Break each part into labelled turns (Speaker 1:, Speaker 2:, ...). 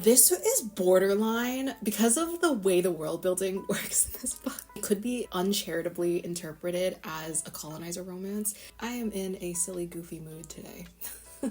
Speaker 1: This is borderline because of the way the world building works in this book. It could be uncharitably interpreted as a colonizer romance. I am in a silly, goofy mood today.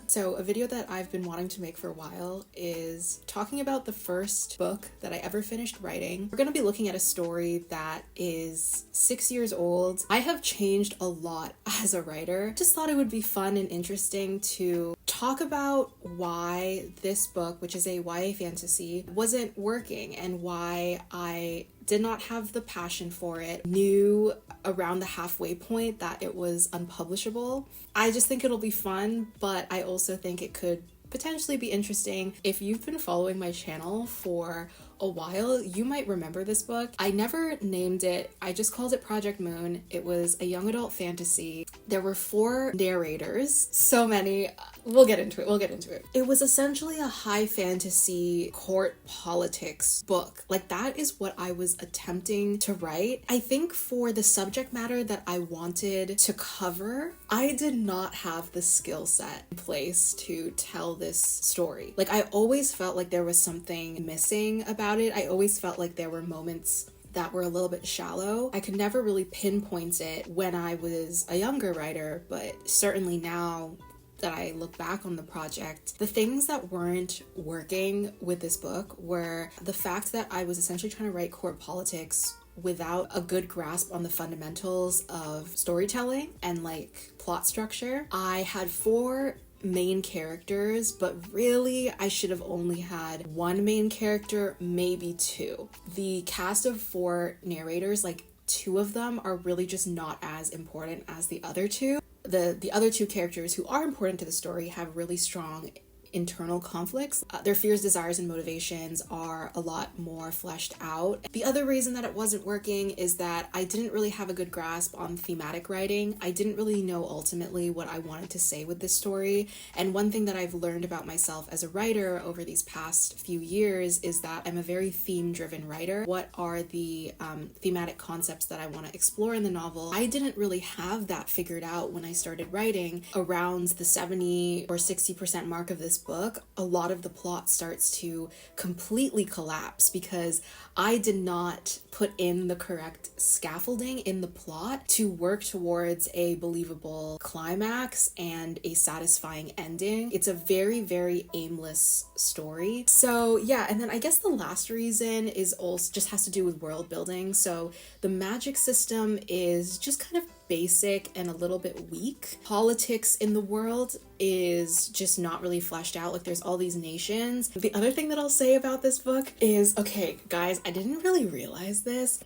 Speaker 1: So a video that I've been wanting to make for a while is talking about the first book that I ever finished writing. We're going to be looking at a story that is 6 years old. I have changed a lot as a writer. Just thought it would be fun and interesting to talk about why this book, which is a YA fantasy, wasn't working and why I did not have the passion for it, knew around the halfway point that it was unpublishable. I just think it'll be fun, but I also think it could potentially be interesting. If you've been following my channel for a while, you might remember this book. I never named it. I just called it Project Moon. It was a young adult fantasy. There were 4 narrators. So many. We'll get into it. It was essentially a high fantasy court politics book. Like, that is what I was attempting to write. I think for the subject matter that I wanted to cover, I did not have the skill set in place to tell this story. Like, I always felt like there was something missing about it. I always felt like there were moments that were a little bit shallow. I could never really pinpoint it when I was a younger writer, but certainly now that I look back on the project, the things that weren't working with this book were the fact that I was essentially trying to write court politics without a good grasp on the fundamentals of storytelling and like plot structure. I had 4 main characters, but really I should have only had 1 main character, maybe 2. The cast of 4 narrators, like 2 of them are really just not as important as the other 2. The other 2 characters who are important to the story have really strong internal conflicts. Their fears, desires, and motivations are a lot more fleshed out. The other reason that it wasn't working is that I didn't really have a good grasp on thematic writing. I didn't really know ultimately what I wanted to say with this story. And one thing that I've learned about myself as a writer over these past few years is that I'm a very theme-driven writer. What are the thematic concepts that I want to explore in the novel? I didn't really have that figured out when I started writing. Around the 70 or 60% mark of this book, a lot of the plot starts to completely collapse because I did not put in the correct scaffolding in the plot to work towards a believable climax and a satisfying ending. It's a very, very aimless story. So yeah, and then I guess the last reason is also just has to do with world building. So the magic system is just kind of basic and a little bit weak. Politics in the world is just not really fleshed out. Like, there's all these nations. The other thing that I'll say about this book is, okay, guys, I didn't really realize this.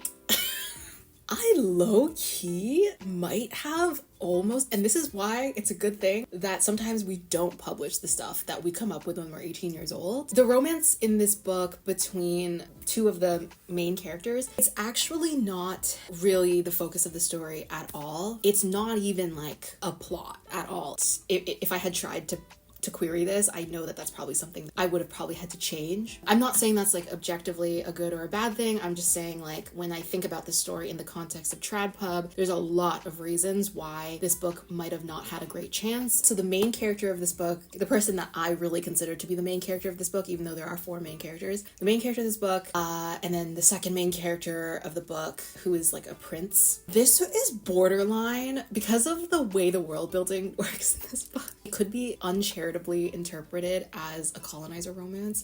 Speaker 1: I low-key might have almost, and this is why it's a good thing that sometimes we don't publish the stuff that we come up with when we're 18 years old. The romance in this book between 2 of the main characters, it's actually not really the focus of the story at all. It's not even like a plot at all. If I had tried to query this, I know that that's probably something I would have probably had to change. I'm not saying that's like objectively a good or a bad thing. I'm just saying, like, when I think about this story in the context of Trad Pub, there's a lot of reasons why this book might have not had a great chance. So the main character of this book, the person that I really consider to be the main character of this book, even though there are 4 main characters, the main character of this book, and then the second main character of the book, who is like a prince. This is borderline because of the way the world building works in this book. It could be uncharitably interpreted as a colonizer romance.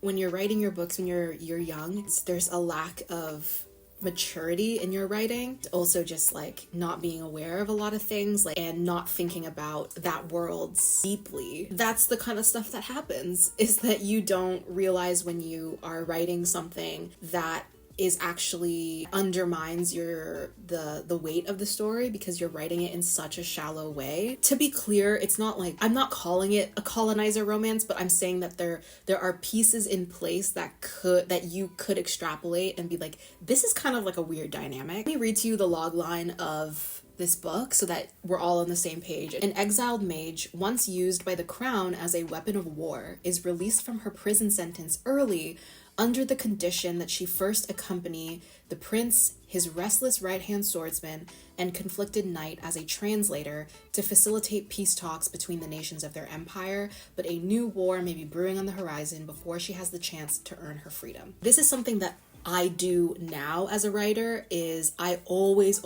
Speaker 1: When you're writing your books when you're young, there's a lack of maturity in your writing. Also just like not being aware of a lot of things, like, and not thinking about that world deeply. That's the kind of stuff that happens, is that you don't realize when you are writing something that is actually undermines the weight of the story because you're writing it in such a shallow way. To be clear, it's not like, I'm not calling it a colonizer romance, but I'm saying that there are pieces in place that you could extrapolate and be like, this is kind of like a weird dynamic. Let me read to you the logline of this book so that we're all on the same page. An exiled mage, once used by the crown as a weapon of war, is released from her prison sentence early under the condition that she first accompany the prince, his restless right-hand swordsman, and conflicted knight as a translator to facilitate peace talks between the nations of their empire, but a new war may be brewing on the horizon before she has the chance to earn her freedom. This is something that I do now as a writer, is I always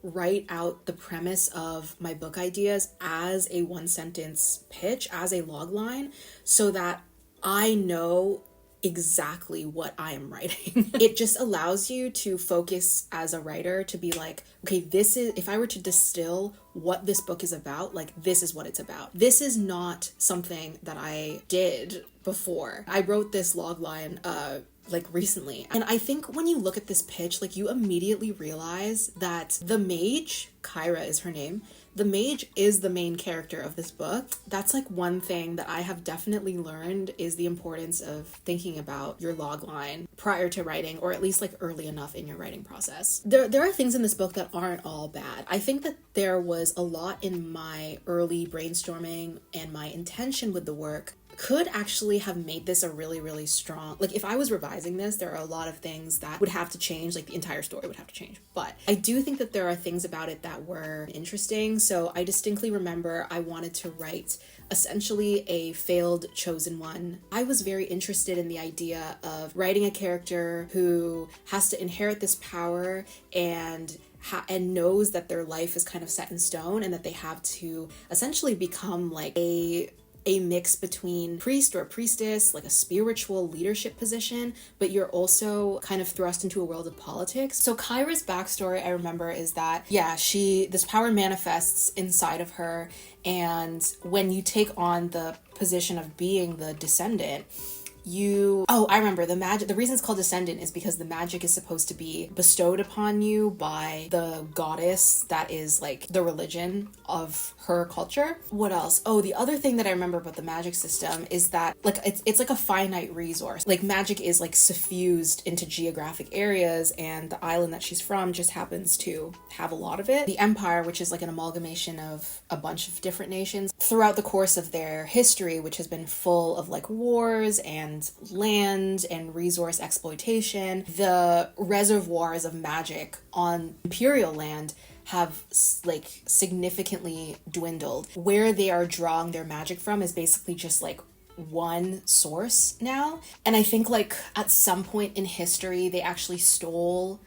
Speaker 1: write out the premise of my book ideas as a one-sentence pitch, as a logline, so that I know exactly what I am writing. It just allows you to focus as a writer to be like, okay, this is, if I were to distill what this book is about, like, this is what it's about. This is not something that I did before. I wrote this logline like recently. And I think when you look at this pitch, like, you immediately realize that the mage, Kyra is her name, the mage is the main character of this book. That's like one thing that I have definitely learned, is the importance of thinking about your logline prior to writing, or at least like early enough in your writing process. There are things in this book that aren't all bad. I think that there was a lot in my early brainstorming, and my intention with the work could actually have made this a really strong, like, if I was revising this, there are a lot of things that would have to change, like the entire story would have to change. But I do think that there are things about it that were interesting. So I distinctly remember I wanted to write essentially a failed chosen one. I was very interested in the idea of writing a character who has to inherit this power and knows that their life is kind of set in stone, and that they have to essentially become like a mix between priest or priestess, like a spiritual leadership position, but you're also kind of thrust into a world of politics. So Kyra's backstory, I remember, is that, yeah, this power manifests inside of her, and when you take on the position of being the descendant, I remember the reason it's called descendant is because the magic is supposed to be bestowed upon you by the goddess that is like the religion of her culture. What else? Oh, the other thing that I remember about the magic system is that, like, it's like a finite resource. Like, magic is like suffused into geographic areas, and the island that she's from just happens to have a lot of it. The empire, which is like an amalgamation of a bunch of different nations throughout the course of their history, which has been full of like wars and land and resource exploitation. The reservoirs of magic on imperial land have like significantly dwindled. Where they are drawing their magic from is basically just like one source now. And I think like at some point in history, they actually stole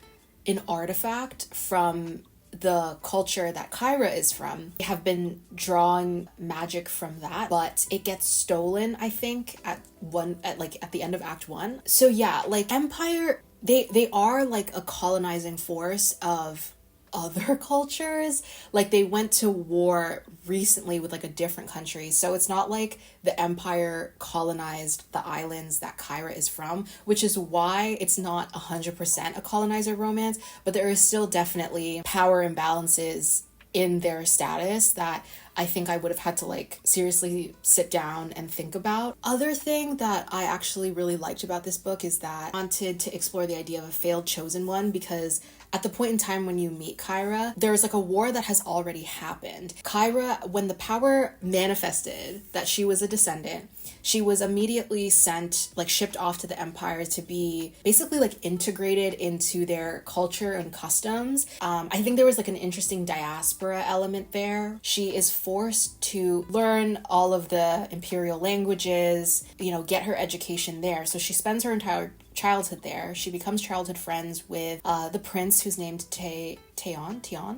Speaker 1: an artifact from the culture that Kyra is from. They have been drawing magic from that, but it gets stolen, I think, at the end of Act 1. So yeah, like Empire, they are like a colonizing force of other cultures. Like, they went to war recently with like a different country, so it's not like the Empire colonized the islands that Kyra is from, which is why it's not 100% a colonizer romance, but there is still definitely power imbalances in their status that I think I would have had to like seriously sit down and think about. Other thing that I actually really liked about this book is that I wanted to explore the idea of a failed chosen one, because at the point in time when you meet Kyra, there's like a war that has already happened. Kyra, when the power manifested that she was a descendant, she was immediately shipped off to the Empire to be basically like integrated into their culture and customs. I think there was like an interesting diaspora element there. She is forced to learn all of the imperial languages, get her education there. So she spends her entire childhood there. She becomes childhood friends with the prince, who's named Tian.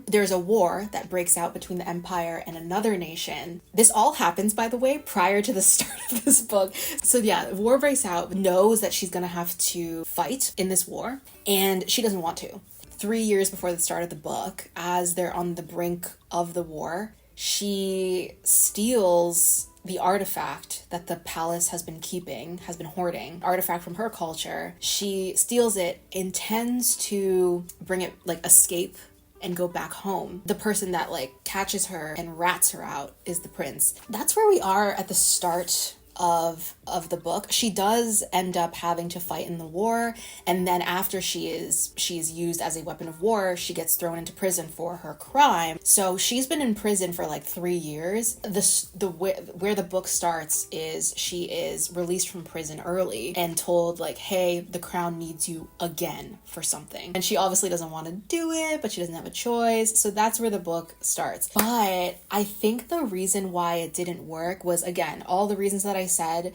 Speaker 1: There's a war that breaks out between the Empire and another nation. This all happens, by the way, prior to the start of this book. So yeah, war breaks out, knows that she's gonna have to fight in this war, and she doesn't want to. 3 years before the start of the book, as they're on the brink of the war, she steals the artifact that the palace has been hoarding, artifact from her culture. She steals it, intends to bring it, like, escape and go back home. The person that, like, catches her and rats her out is the prince. That's where we are at the start of the book. She does end up having to fight in the war, and then after she's used as a weapon of war, she gets thrown into prison for her crime. So she's been in prison for like 3 years. Where the book starts is she is released from prison early and told like, hey, the crown needs you again for something. And she obviously doesn't want to do it, but she doesn't have a choice. So that's where the book starts. But I think the reason why it didn't work was, again, all the reasons that I said.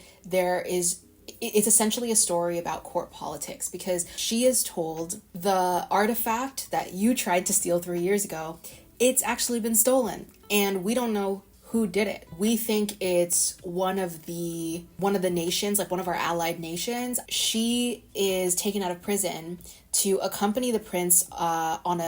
Speaker 1: It's essentially a story about court politics, because she is told the artifact that you tried to steal 3 years ago, it's actually been stolen, and we don't know who did it. We think it's one of the nations, like one of our allied nations. She is taken out of prison to accompany the prince on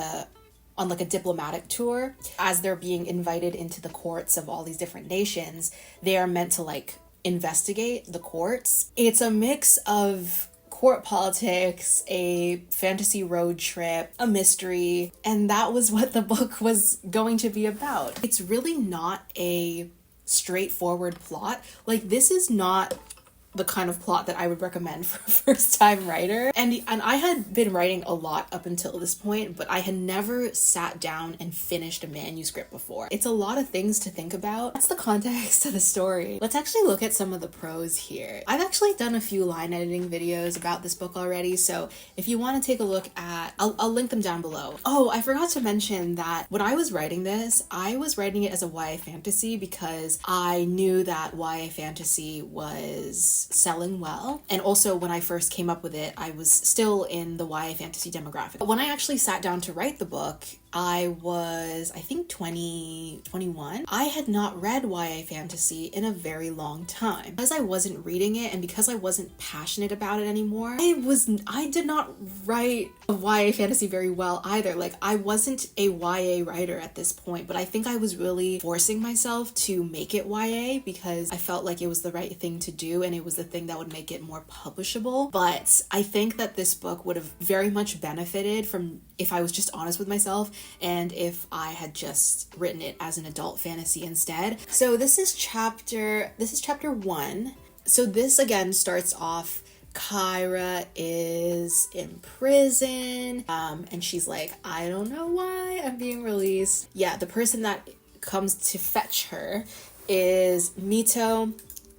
Speaker 1: like a diplomatic tour. As they're being invited into the courts of all these different nations, they are meant to like investigate the courts. It's a mix of court politics, a fantasy road trip, a mystery, and that was what the book was going to be about. It's really not a straightforward plot. Like, this is not the kind of plot that I would recommend for a first-time writer. And I had been writing a lot up until this point, but I had never sat down and finished a manuscript before. It's a lot of things to think about. That's the context of the story. Let's actually look at some of the prose here. I've actually done a few line editing videos about this book already, so if you want to take a look at, I'll link them down below. Oh, I forgot to mention that when I was writing this, I was writing it as a YA fantasy because I knew that YA fantasy was selling well. And also when I first came up with it, I was still in the YA fantasy demographic. But when I actually sat down to write the book, I was, I think 21. I had not read YA fantasy in a very long time. Because I wasn't reading it and because I wasn't passionate about it anymore, I did not write a YA fantasy very well either. Like, I wasn't a YA writer at this point, but I think I was really forcing myself to make it YA because I felt like it was the right thing to do and it was the thing that would make it more publishable. But I think that this book would have very much benefited from if I was just honest with myself and if I had just written it as an adult fantasy instead. So this is chapter 1. So this again starts off, Kyra is in prison, and she's like, I don't know why I'm being released. Yeah, the person that comes to fetch her is Mito,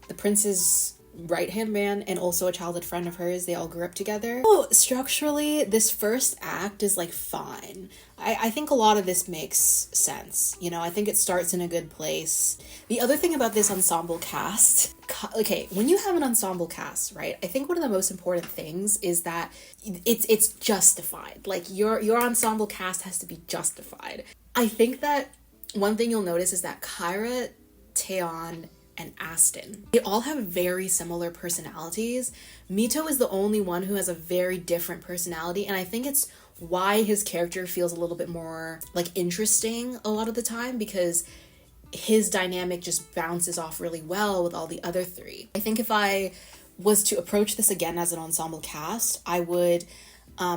Speaker 1: the prince's right-hand man and also a childhood friend of hers. They all grew up together. Oh, structurally, this first act is like fine. I think a lot of this makes sense. You know, I think it starts in a good place. The other thing about this ensemble cast, okay, when you have an ensemble cast, right, I think one of the most important things is that it's justified. Like, your ensemble cast has to be justified. I think that one thing you'll notice is that Kyra, Taeyeon, and Aston, they all have very similar personalities. Mito is the only one who has a very different personality, and I think it's why his character feels a little bit more like interesting a lot of the time, because his dynamic just bounces off really well with all the other three. I think if I was to approach this again as an ensemble cast, I would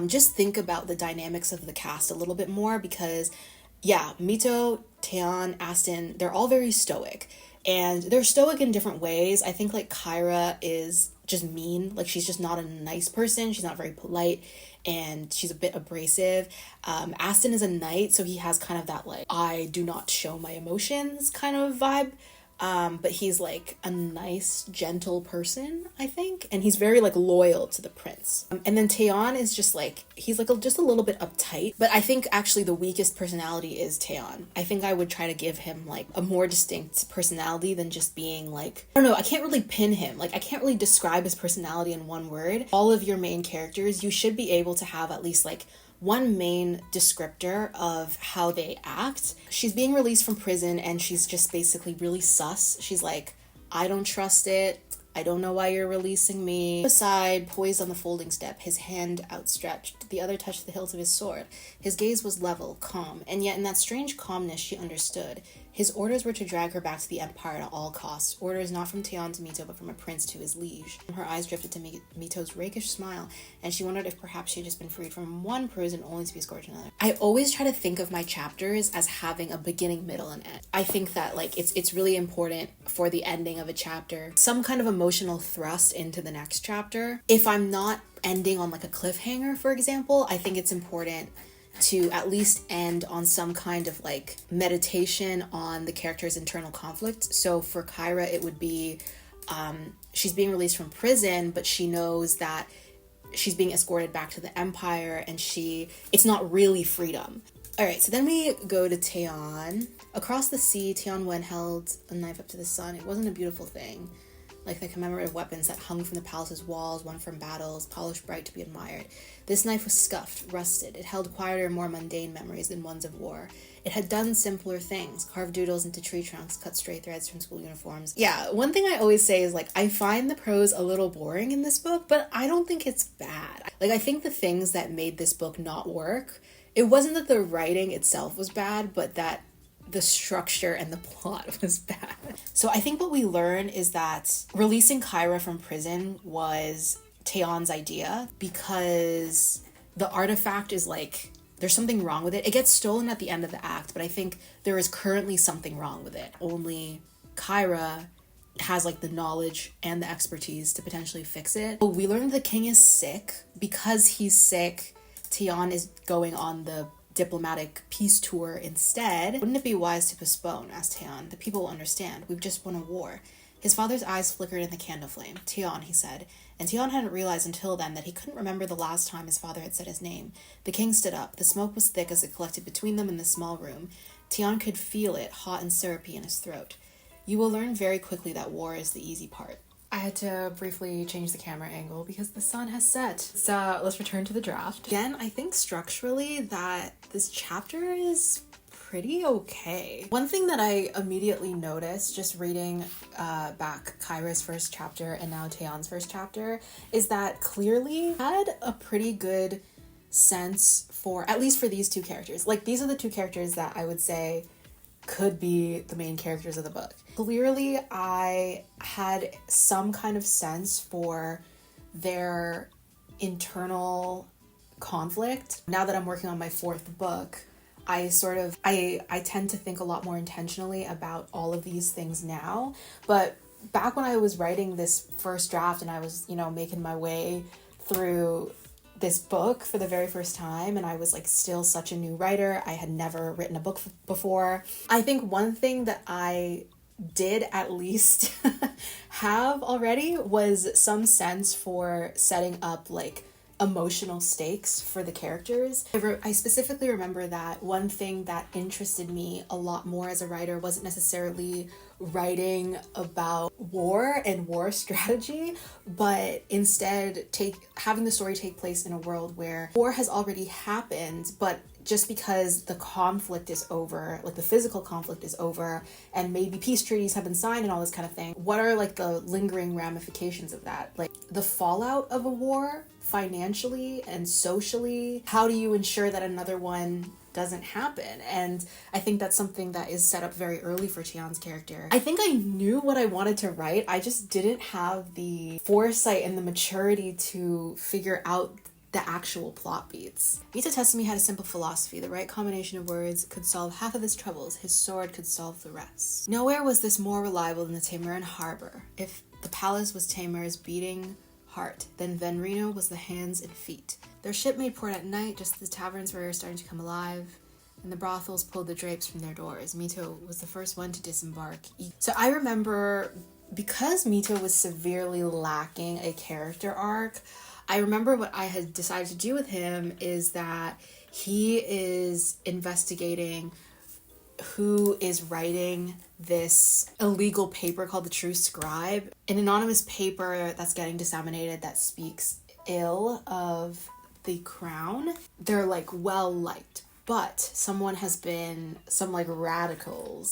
Speaker 1: just think about the dynamics of the cast a little bit more, because yeah, Mito, Taeyeon, Aston, they're all very stoic. And they're stoic in different ways. I think like Kyra is just mean. Like, she's just not a nice person. She's not very polite and she's a bit abrasive. Aston is a knight, so he has kind of that like, I do not show my emotions kind of vibe. But he's like a nice, gentle person, I think. And he's very like loyal to the prince. And then Taeyeon is just like, he's like just a little bit uptight. But I think actually the weakest personality is Taeyeon. I think I would try to give him like a more distinct personality than just being like, I don't know, I can't really pin him. Like, I can't really describe his personality in one word. All of your main characters, you should be able to have at least like one main descriptor of how they act. She's being released from prison and she's just basically really sus. She's like, I don't trust it. I don't know why you're releasing me. Aside, poised on the folding step, his hand outstretched, the other touched the hilt of his sword. His gaze was level, calm, and yet in that strange calmness she understood. His orders were to drag her back to the Empire at all costs. Orders not from Taeon to Mito, but from a prince to his liege. Her eyes drifted to Mito's rakish smile, and she wondered if perhaps she had just been freed from one prison only to be scourged another. I always try to think of my chapters as having a beginning, middle, and end. I think that it's really important for the ending of a chapter, some kind of emotional thrust into the next chapter. If I'm not ending on a cliffhanger, for example, I think it's important to at least end on some kind of meditation on the character's internal conflict. So for Kyra, it would be she's being released from prison, but she knows that she's being escorted back to the Empire, and it's not really freedom. All right, so then we go to Taeon. Across the sea, Taeon Wen held a knife up to the sun. It wasn't a beautiful thing, like the commemorative weapons that hung from the palace's walls, won from battles, polished bright to be admired. This knife was scuffed, rusted. It held quieter, more mundane memories than ones of war. It had done simpler things, carved doodles into tree trunks, cut stray threads from school uniforms. Yeah, one thing I always say is I find the prose a little boring in this book, but I don't think it's bad. I think the things that made this book not work, it wasn't that the writing itself was bad, but that the structure and the plot was bad. So I think what we learn is that releasing Kyra from prison was Taeon's idea, because the artifact is there's something wrong with it. It gets stolen at the end of the act, but I think there is currently something wrong with it. Only Kyra has the knowledge and the expertise to potentially fix it. But we learned the king is sick. Because he's sick, Taeon is going on the diplomatic peace tour instead. Wouldn't it be wise to postpone? Asked Taeon. The people will understand. We've just won a war. His father's eyes flickered in the candle flame. Taeon, he said. And Taeon hadn't realized until then that he couldn't remember the last time his father had said his name. The king stood up. The smoke was thick as it collected between them in the small room. Taeon could feel it, hot and syrupy in his throat. You will learn very quickly that war is the easy part. I had to briefly change the camera angle because the sun has set. So let's return to the draft. Again, I think structurally that this chapter is pretty okay. One thing that I immediately noticed just reading back Kyra's first chapter and now Taeon's first chapter is that clearly had a pretty good sense for, at least for these two characters. These are the two characters that I would say could be the main characters of the book. Clearly, I had some kind of sense for their internal conflict. Now that I'm working on my fourth book, I tend to think a lot more intentionally about all of these things now. But back when I was writing this first draft and I was, making my way through this book for the very first time, and I was still such a new writer. I had never written a book before. I think one thing that I did at least have already was some sense for setting up emotional stakes for the characters. I specifically remember that one thing that interested me a lot more as a writer wasn't necessarily writing about war and war strategy, but instead having the story take place in a world where war has already happened, but just because the conflict is over, the physical conflict is over, and maybe peace treaties have been signed and all this kind of thing, what are the lingering ramifications of that? The fallout of a war, financially and socially, how do you ensure that another one doesn't happen? And I think that's something that is set up very early for Taeon's character. I think I knew what I wanted to write, I just didn't have the foresight and the maturity to figure out the actual plot beats. Mito Tessumi had a simple philosophy. The right combination of words could solve half of his troubles. His sword could solve the rest. Nowhere was this more reliable than the Taemuran harbor. If the palace was Taemir's beating heart, then Venrino was the hands and feet. Their ship made port at night, just as the taverns were starting to come alive, and the brothels pulled the drapes from their doors. Mito was the first one to disembark. So I remember, because Mito was severely lacking a character arc, I remember what I had decided to do with him is that he is investigating who is writing this illegal paper called the True Scribe, an anonymous paper that's getting disseminated that speaks ill of the crown. They're well liked, but some radicals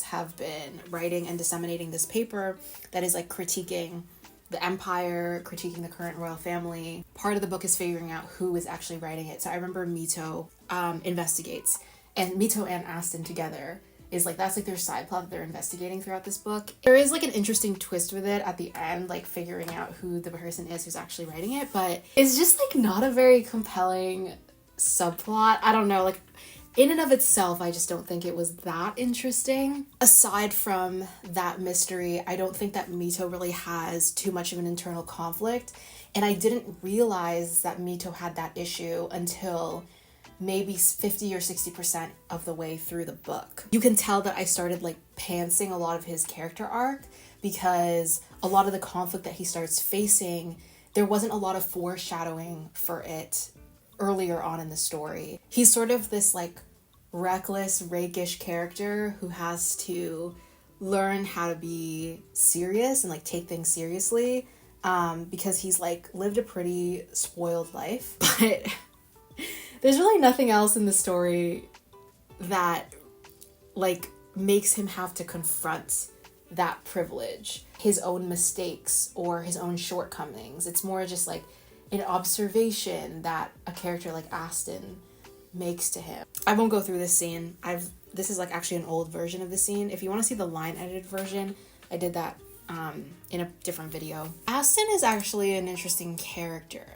Speaker 1: have been writing and disseminating this paper that is critiquing the empire, critiquing the current royal family. Part of the book is figuring out who is actually writing it. So I remember Mito investigates, and Mito and Aston together is like, that's like their side plot that they're investigating throughout this book. There is like an interesting twist with it at the end, like figuring out who the person is who's actually writing it, but it's just like not a very compelling subplot. I don't know, like in and of itself, I just don't think it was that interesting. Aside from that mystery, I don't think that Mito really has too much of an internal conflict, and I didn't realize that Mito had that issue until maybe 50 or 60% of the way through the book. You can tell that I started like pantsing a lot of his character arc, because a lot of the conflict that he starts facing, there wasn't a lot of foreshadowing for it earlier on in the story. He's sort of this like reckless, rakish character who has to learn how to be serious and like take things seriously, because he's like lived a pretty spoiled life. But there's really nothing else in the story that like makes him have to confront that privilege, his own mistakes or his own shortcomings. It's more just like an observation that a character like Aston makes to him. I won't go through this scene. This is like actually an old version of the scene. If you want to see the line edited version, I did that in a different video. Aston is actually an interesting character.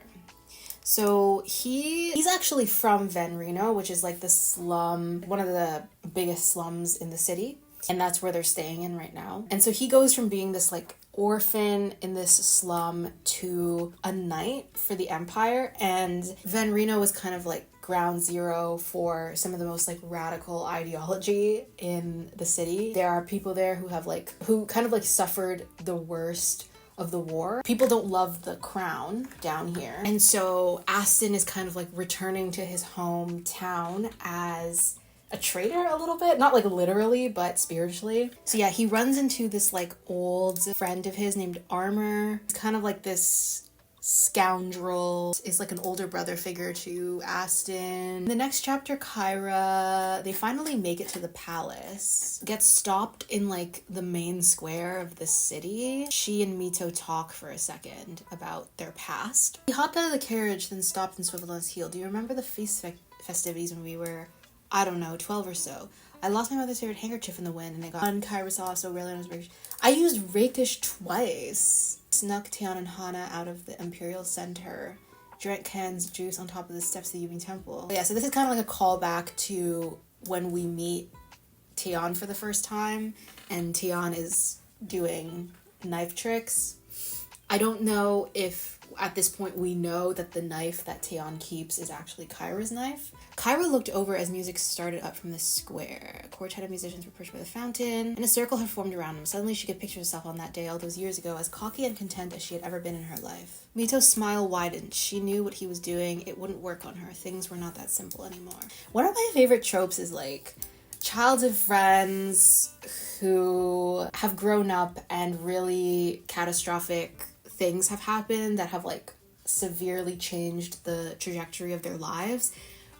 Speaker 1: So he's actually from Venrino, which is like the slum, one of the biggest slums in the city. And that's where they're staying in right now. And so he goes from being this like orphan in this slum to a knight for the Empire. And Venrino was kind of like ground zero for some of the most like radical ideology in the city. There are people there who kind of like suffered the worst of the war. People don't love the crown down here. And so Aston is kind of like returning to his hometown as a traitor a little bit. Not like literally, but spiritually. So yeah, he runs into this like old friend of his named Armor. It's kind of like this scoundrel, is like an older brother figure to Aston. In the next chapter, Kyra, they finally make it to the palace. Gets stopped in like the main square of the city. She and Mito talk for a second about their past. He hopped out of the carriage, then stopped and swiveled on his heel. Do you remember the feast festivities when we were, I don't know, 12 or so? I lost my mother's favorite handkerchief in the wind, and I got one Kyra saw so rarely on his rakish. I used rakish twice. Snuck Tian and Hana out of the Imperial Center. Drank cans of juice on top of the steps of the Yubing Temple. But yeah, so this is kind of like a callback to when we meet Tian for the first time, and Tian is doing knife tricks. I don't know if at this point we know that the knife that Tian keeps is actually Kyra's knife. Kyra looked over as music started up from the square. A quartet of musicians were perched by the fountain, and a circle had formed around him. Suddenly she could picture herself on that day all those years ago as cocky and content as she had ever been in her life. Mito's smile widened. She knew what he was doing. It wouldn't work on her. Things were not that simple anymore. One of my favorite tropes is like childhood friends who have grown up and really catastrophic things have happened that have like severely changed the trajectory of their lives,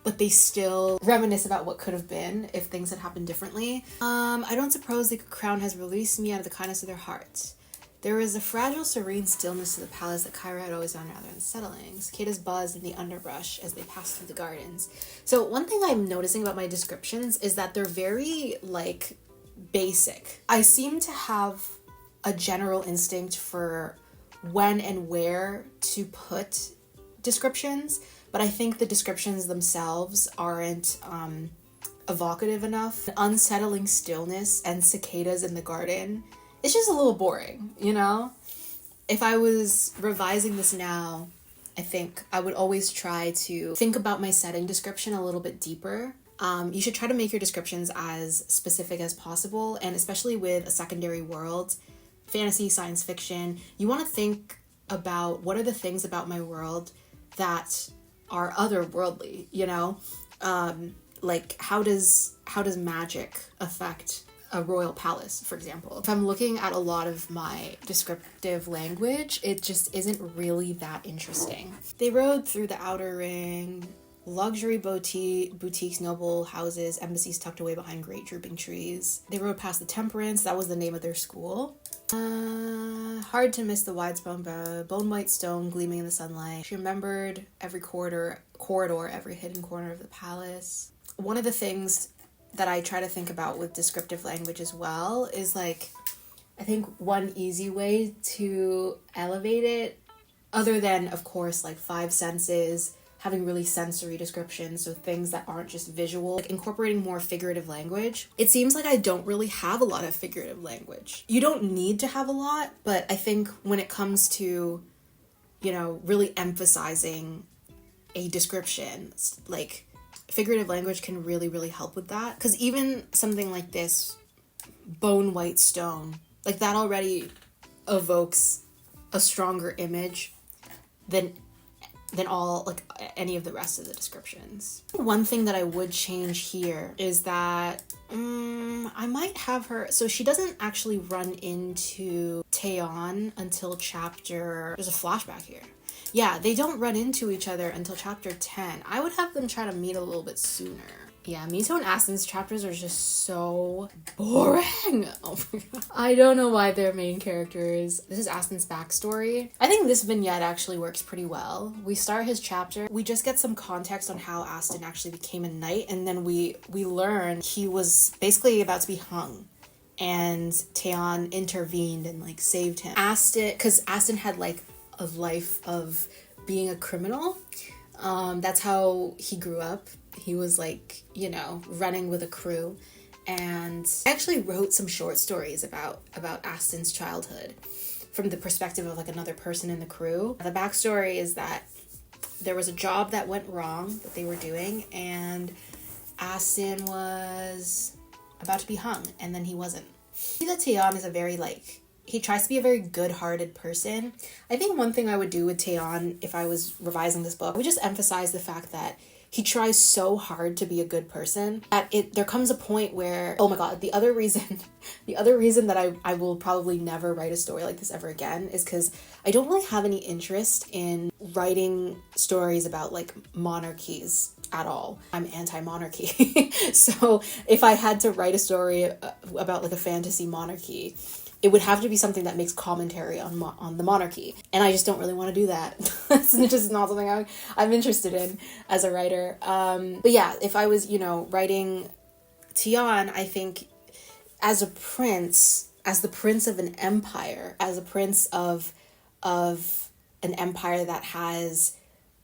Speaker 1: but they still reminisce about what could have been if things had happened differently. I don't suppose the crown has released me out of the kindness of their hearts. There was a fragile, serene stillness to the palace that Kyra had always found rather unsettling. Cicadas buzzed in the underbrush as they passed through the gardens. So one thing I'm noticing about my descriptions is that they're very like basic. I seem to have a general instinct for when and where to put descriptions, but I think the descriptions themselves aren't evocative enough. The unsettling stillness and cicadas in the garden, it's just a little boring, you know? If I was revising this now, I think I would always try to think about my setting description a little bit deeper. You should try to make your descriptions as specific as possible, and especially with a secondary world, fantasy, science fiction, you want to think about what are the things about my world that are otherworldly, you know? Like how does magic affect a royal palace, for example? If I'm looking at a lot of my descriptive language, it just isn't really that interesting. They rode through the outer ring, luxury boutiques, noble houses, embassies tucked away behind great drooping trees. They rode past the Temperance, that was the name of their school. Hard to miss the wide bone white stone gleaming in the sunlight. She remembered every corridor, every hidden corner of the palace. One of the things that I try to think about with descriptive language as well is like, I think one easy way to elevate it, other than, of course, like 5 senses, having really sensory descriptions, so things that aren't just visual, like incorporating more figurative language. It seems like I don't really have a lot of figurative language. You don't need to have a lot, but I think when it comes to, you know, really emphasizing a description, like figurative language can really, really help with that. Because even something like this, bone white stone, like that already evokes a stronger image than all, like, any of the rest of the descriptions. One thing that I would change here is that I might have her, so she doesn't actually run into Taeon until there's a flashback here. Yeah, they don't run into each other until chapter 10. I would have them try to meet a little bit sooner. Yeah, Mito and Aston's chapters are just so boring. Oh my god. I don't know why they're main characters. This is Aston's backstory. I think this vignette actually works pretty well. We start his chapter. We just get some context on how Aston actually became a knight, and then we learn he was basically about to be hung. And Taeon intervened and like saved him. Because Aston had like a life of being a criminal. That's how he grew up. He was like, you know, running with a crew. And I actually wrote some short stories about Aston's childhood from the perspective of like another person in the crew. The backstory is that there was a job that went wrong that they were doing, and Aston was about to be hung, and then he wasn't. See that Taeon is a very like, he tries to be a very good-hearted person. I think one thing I would do with Taeon if I was revising this book, I would just emphasize the fact that he tries so hard to be a good person that there comes a point where, oh my god, the other reason that I will probably never write a story like this ever again is because I don't really have any interest in writing stories about like monarchies at all. I'm anti-monarchy. So if I had to write a story about like a fantasy monarchy, it would have to be something that makes commentary on the monarchy. And I just don't really want to do that. It's just not something I'm interested in as a writer. But yeah, if I was, you know, writing Taeon, I think as a prince, as the prince of an empire, as a prince of an empire that has,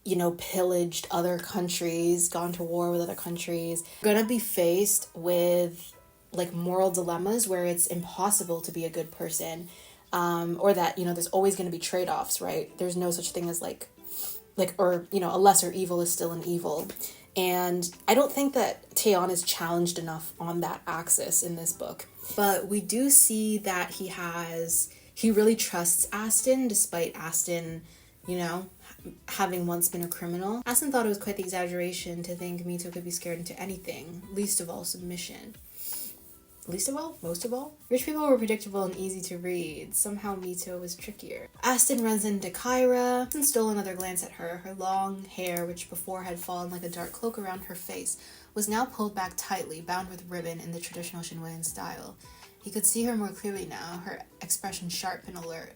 Speaker 1: you know, pillaged other countries, gone to war with other countries, gonna be faced with like moral dilemmas where it's impossible to be a good person, or that, you know, there's always going to be trade-offs, right? There's no such thing as like, or, you know, a lesser evil is still an evil. And I don't think that Taeon is challenged enough on that axis in this book. But we do see that he really trusts Aston, despite Aston, you know, having once been a criminal. Aston thought it was quite the exaggeration to think Mito could be scared into anything, least of all submission. Least of all? Most of all? Rich people were predictable and easy to read. Somehow Mito was trickier. Aston runs into Kyra and stole another glance at her. Her long hair, which before had fallen like a dark cloak around her face, was now pulled back tightly, bound with ribbon in the traditional Shinwayan style. He could see her more clearly now, her expression sharp and alert.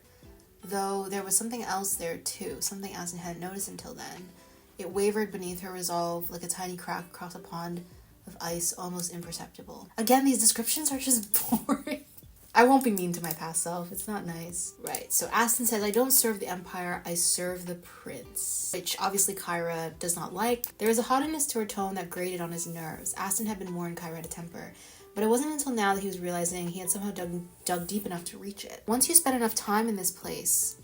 Speaker 1: Though there was something else there too, something Aston hadn't noticed until then. It wavered beneath her resolve like a tiny crack across a pond of ice, almost imperceptible. Again, these descriptions are just boring. I won't be mean to my past self. It's not nice. Right, so Aston says, I don't serve the Empire, I serve the Prince. Which obviously Kyra does not like. There was a haughtiness to her tone that grated on his nerves. Aston had been warned Kyra had a temper. But it wasn't until now that he was realizing he had somehow dug deep enough to reach it. Once you spend enough time in this place,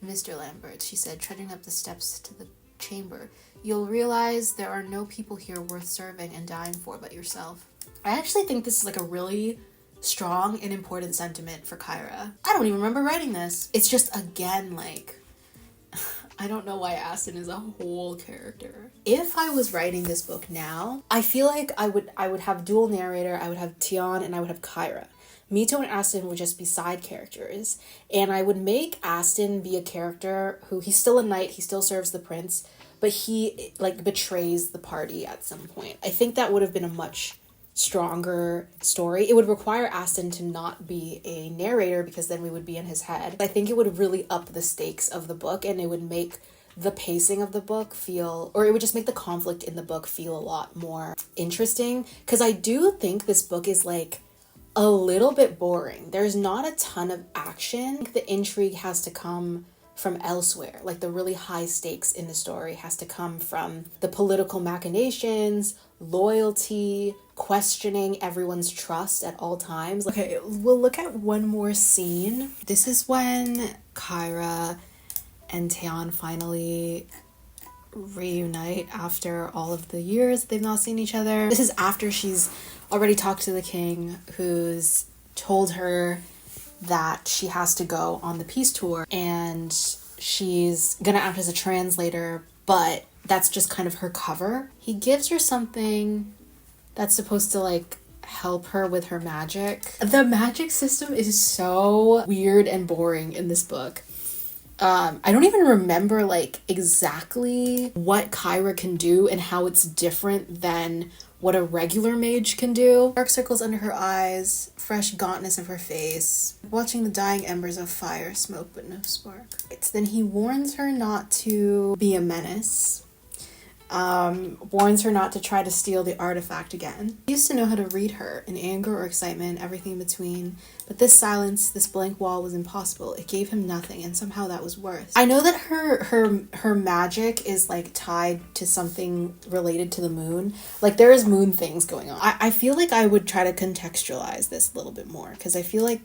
Speaker 1: Mr. Lambert, she said, trudging up the steps to the chamber, you'll realize there are no people here worth serving and dying for but yourself. I actually think this is like a really strong and important sentiment for Kyra. I don't even remember writing this. It's just, again, like, I don't know why Aston is a whole character. If I was writing this book now, I feel like I would have dual narrator, I would have Taeon, and I would have Kyra. Mito and Aston would just be side characters. And I would make Aston be a character who, he's still a knight, he still serves the prince, but he, like, betrays the party at some point. I think that would have been a much stronger story. It would require Aston to not be a narrator because then we would be in his head. I think it would really up the stakes of the book and it would make the pacing of the book feel, or it would just make the conflict in the book feel a lot more interesting. Because I do think this book is like a little bit boring. There's not a ton of action. I think the intrigue has to come from elsewhere. Like the really high stakes in the story has to come from the political machinations, loyalty, questioning everyone's trust at all times. Okay, we'll look at one more scene. This is when Kyra and Taeyeon finally reunite after all of the years they've not seen each other. This is after she's already talked to the king, who's told her that she has to go on the peace tour and she's gonna act as a translator, but that's just kind of her cover. He gives her something that's supposed to like help her with her magic. The magic system is so weird and boring in this book. I don't even remember like exactly what Kyra can do and how it's different than what a regular mage can do. Dark circles under her eyes, fresh gauntness of her face, watching the dying embers of fire, smoke but no spark. Then he warns her not to be a menace. Warns her not to try to steal the artifact again. He used to know how to read her, in anger or excitement, everything in between. But this silence, this blank wall was impossible. It gave him nothing, and somehow that was worse. I know that her magic is like tied to something related to the moon. Like there is moon things going on. I feel like I would try to contextualize this a little bit more, because I feel like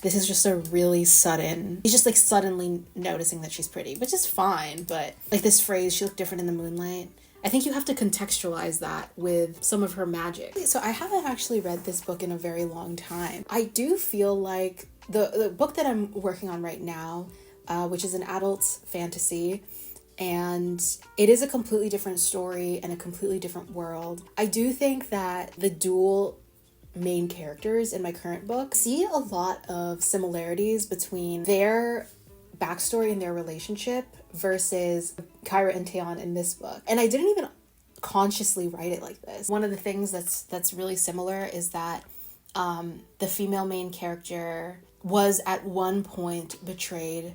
Speaker 1: this is just a really sudden, he's just like suddenly noticing that she's pretty, which is fine, but like this phrase, she looked different in the moonlight. I think you have to contextualize that with some of her magic. So I haven't actually read this book in a very long time. I do feel like the book that I'm working on right now, which is an adult fantasy, and it is a completely different story and a completely different world. I do think that the dual main characters in my current book see a lot of similarities between their backstory and their relationship versus Kyra and Taeyeon in this book. And I didn't even consciously write it like this. One of the things that's really similar is that the female main character was at one point betrayed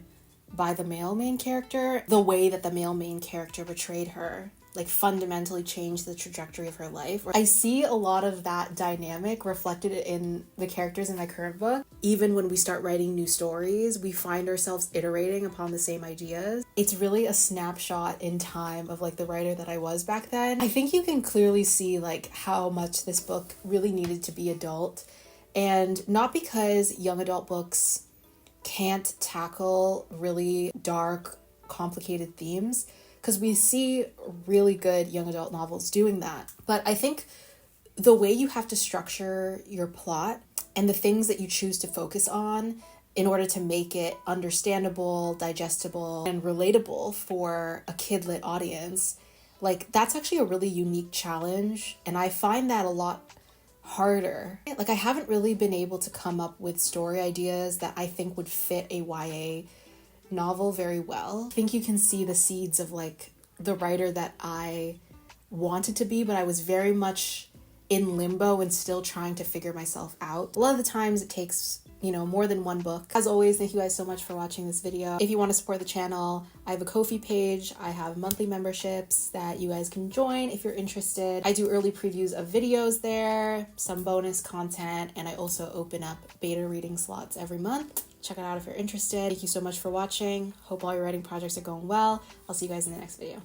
Speaker 1: by the male main character. The way that the male main character betrayed her like fundamentally changed the trajectory of her life. I see a lot of that dynamic reflected in the characters in my current book. Even when we start writing new stories, we find ourselves iterating upon the same ideas. It's really a snapshot in time of like the writer that I was back then. I think you can clearly see like how much this book really needed to be adult, and not because young adult books can't tackle really dark, complicated themes, because we see really good young adult novels doing that. But I think the way you have to structure your plot and the things that you choose to focus on in order to make it understandable, digestible, and relatable for a kidlit audience, like that's actually a really unique challenge. And I find that a lot harder. Like I haven't really been able to come up with story ideas that I think would fit a YA novel very well. I think you can see the seeds of like the writer that I wanted to be, but I was very much in limbo and still trying to figure myself out. A lot of the times it takes, more than one book. As always, thank you guys so much for watching this video. If you want to support the channel, I have a Ko-fi page. I have monthly memberships that you guys can join if you're interested. I do early previews of videos there, some bonus content, and I also open up beta reading slots every month. Check it out if you're interested. Thank you so much for watching. Hope all your writing projects are going well. I'll see you guys in the next video.